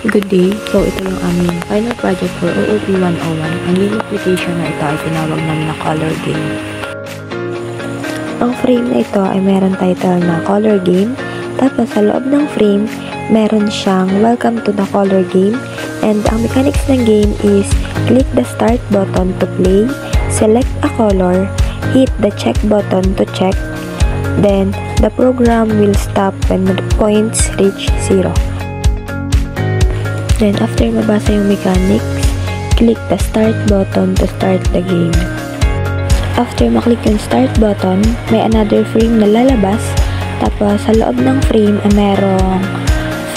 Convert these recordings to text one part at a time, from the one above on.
Good day! So, ito yung aming final project for OOP 101. Ang game application na ito ay tinawag namin na Color Game. Ang frame na ito ay meron title na Color Game. Tapos, sa loob ng frame, meron siyang Welcome to the Color Game. And ang mechanics ng game is click the start button to play, select a color, hit the check button to check, then the program will stop when the points reach 0. Then, after mabasa yung mechanics, click the start button to start the game. After maklik yung start button, may another frame na lalabas. Tapos, sa loob ng frame ay merong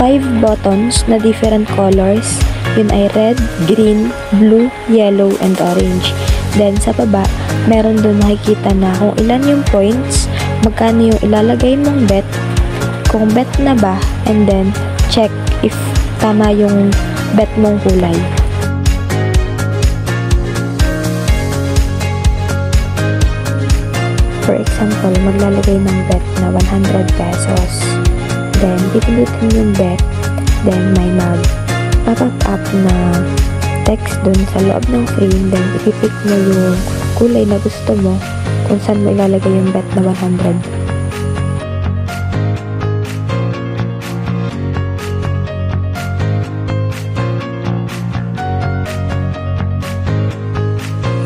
5 buttons na different colors. Yun ay red, green, blue, yellow, and orange. Then, sa baba, meron doon makikita na kung ilan yung points, magkano yung ilalagay mong bet, kung bet na ba, and then, check if tama yung bet mong kulay. For example, maglalagay ng bet na 100 pesos. Then, pipindutin yung bet. Then, may mag-pop up na text dun sa loob ng frame. Then, ipipick mo yung kulay na gusto mo kung saan mo ilalagay yung bet na 100.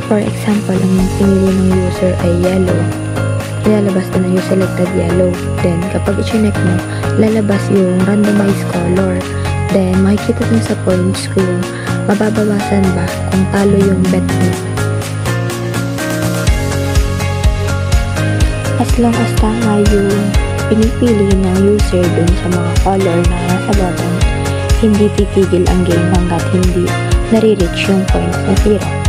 For example, ang pinili ng user ay yellow. Ilalabas na yung selected yellow. Then, kapag i-check mo, lalabas yung randomized color. Then, makikita mo sa points kung mababawasan ba kung talo yung bet mo. As long as tama yung pinipili ng user dun sa mga color na nasa button, hindi titigil ang game hanggat hindi nare-reach yung points na 0.